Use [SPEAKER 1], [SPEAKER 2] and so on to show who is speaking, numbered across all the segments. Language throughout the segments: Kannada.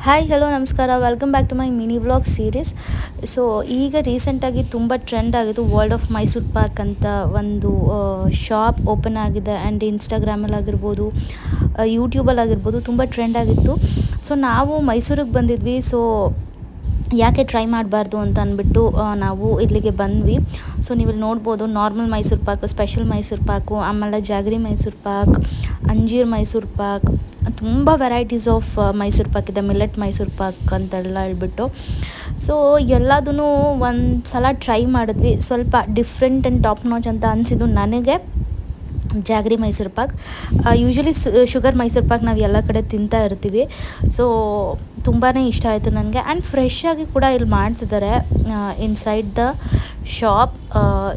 [SPEAKER 1] ಹಾಯ್ ಹಲೋ ನಮಸ್ಕಾರ, welcome back to my mini vlog series. So ಈಗ ರೀಸೆಂಟಾಗಿ ತುಂಬ ಟ್ರೆಂಡ್ ಆಗಿತ್ತು ವರ್ಲ್ಡ್ ಆಫ್ ಮೈಸೂರು ಪಾಕ್ ಅಂತ ಒಂದು ಶಾಪ್ ಓಪನ್ ಆಗಿದೆ. ಆ್ಯಂಡ್ ಇನ್ಸ್ಟಾಗ್ರಾಮಲ್ಲಾಗಿರ್ಬೋದು, ಯೂಟ್ಯೂಬಲ್ಲಾಗಿರ್ಬೋದು ತುಂಬ ಟ್ರೆಂಡ್ ಆಗಿತ್ತು. ಸೊ ನಾವು ಮೈಸೂರಿಗೆ ಬಂದಿದ್ವಿ. ಸೊ ಯಾಕೆ ಟ್ರೈ ಮಾಡಬಾರ್ದು ಅಂತ ಅಂದ್ಬಿಟ್ಟು ನಾವು ಇಲ್ಲಿಗೆ ಬಂದ್ವಿ. ಸೊ ನೀವು ಇಲ್ಲಿ ನೋಡ್ಬೋದು, ನಾರ್ಮಲ್ ಮೈಸೂರು ಪಾಕ್, ಸ್ಪೆಷಲ್ ಮೈಸೂರು ಪಾಕು, ಆಮೇಲೆ ಜಾಗರಿ ಮೈಸೂರು ಪಾಕ್, ಅಂಜೀರ್ ಮೈಸೂರು ಪಾಕ್, ತುಂಬ ವೆರೈಟೀಸ್ ಆಫ್ ಮೈಸೂರು ಪಾಕ್ ಇದೆ, ಮಿಲೆಟ್ ಮೈಸೂರು ಪಾಕ್ ಅಂತೆಲ್ಲ ಹೇಳ್ಬಿಟ್ಟು. ಸೊ ಎಲ್ಲದೂ ಒಂದು ಸಲ ಟ್ರೈ ಮಾಡಿದ್ವಿ. ಸ್ವಲ್ಪ ಡಿಫ್ರೆಂಟ್ ಆ್ಯಂಡ್ ಟಾಪ್ ನಾಚ್ ಅಂತ ಅನಿಸಿದ್ದು ನನಗೆ ಜಾಗರಿ ಮೈಸೂರು ಪಾಕ್. ಯೂಶ್ವಲಿ ಶುಗರ್ ಮೈಸೂರು ಪಾಕ್ ನಾವು ಎಲ್ಲ ಕಡೆ ತಿಂತಾ ಇರ್ತೀವಿ. ಸೊ ತುಂಬಾ ಇಷ್ಟ ಆಯಿತು ನನಗೆ. ಆ್ಯಂಡ್ ಫ್ರೆಶ್ ಆಗಿ ಕೂಡ ಇಲ್ಲಿ ಮಾಡ್ತಿದ್ದಾರೆ ಇನ್ಸೈಡ್ ದ ಶಾಪ್.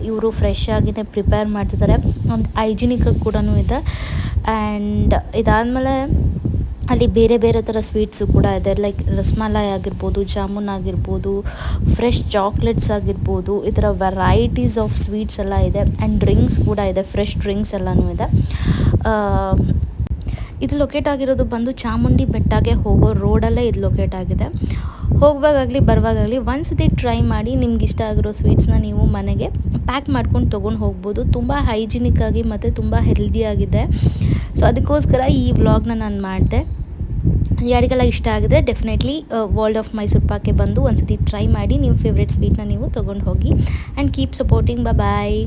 [SPEAKER 1] ಇವರು ಫ್ರೆಶ್ ಆಗಿನೇ ಪ್ರಿಪೇರ್ ಮಾಡ್ತಿದ್ದಾರೆ. ಒಂದು ಹೈಜಿನಿಕಾಗಿ ಕೂಡ ಇದೆ. ಆ್ಯಂಡ್ ಇದಾದಮೇಲೆ ಅಲ್ಲಿ ಬೇರೆ ಬೇರೆ ಥರ ಸ್ವೀಟ್ಸು ಕೂಡ ಇದೆ, ಲೈಕ್ ರಸ್ಮಲಾಯಿ ಆಗಿರ್ಬೋದು, ಜಾಮೂನ್ ಆಗಿರ್ಬೋದು, ಫ್ರೆಶ್ ಚಾಕ್ಲೇಟ್ಸ್ ಆಗಿರ್ಬೋದು, ಈ ಥರ ವೆರೈಟೀಸ್ ಆಫ್ ಸ್ವೀಟ್ಸ್ ಎಲ್ಲ ಇದೆ. ಆ್ಯಂಡ್ ಡ್ರಿಂಕ್ಸ್ ಕೂಡ ಇದೆ, ಫ್ರೆಶ್ ಡ್ರಿಂಕ್ಸ್ ಎಲ್ಲನೂ ಇದೆ. ಇದು ಲೊಕೇಟ್ ಆಗಿರೋದು ಬಂದು ಚಾಮುಂಡಿ ಬೆಟ್ಟಗೆ ಹೋಗೋ ರೋಡಲ್ಲೇ ಇದು ಲೊಕೇಟ್ ಆಗಿದೆ. ಹೋಗುವಾಗಲಿ ಬರುವಾಗಲಿ ಒಂದ್ಸತಿ ಟ್ರೈ ಮಾಡಿ. ನಿಮ್ಗೆ ಇಷ್ಟ ಆಗಿರೋ ಸ್ವೀಟ್ಸ್ನ ನೀವು ಮನೆಗೆ ಪ್ಯಾಕ್ ಮಾಡ್ಕೊಂಡು ತೊಗೊಂಡು ಹೋಗ್ಬೋದು. ತುಂಬ ಹೈಜಿನಿಕ್ಕಾಗಿ ಮತ್ತು ತುಂಬ ಹೆಲ್ದಿಯಾಗಿದೆ. ಸೊ ಅದಕ್ಕೋಸ್ಕರ ಈ ವ್ಲಾಗ್ನ ನಾನು ಮಾಡಿದೆ. ಯಾರಿಗೆಲ್ಲ ಇಷ್ಟ ಆಗಿದೆ ಡೆಫಿನೆಟ್ಲಿ ವರ್ಲ್ಡ್ ಆಫ್ ಮೈಸೂರು ಪಾಕ್ಗೆ ಬಂದು ಒಂದ್ಸತಿ ಟ್ರೈ ಮಾಡಿ. ನಿಮ್ಮ ಫೇವ್ರೆಟ್ ಸ್ವೀಟ್ನ ನೀವು ತೊಗೊಂಡು ಹೋಗಿ. And keep supporting. ಬಾಯ್.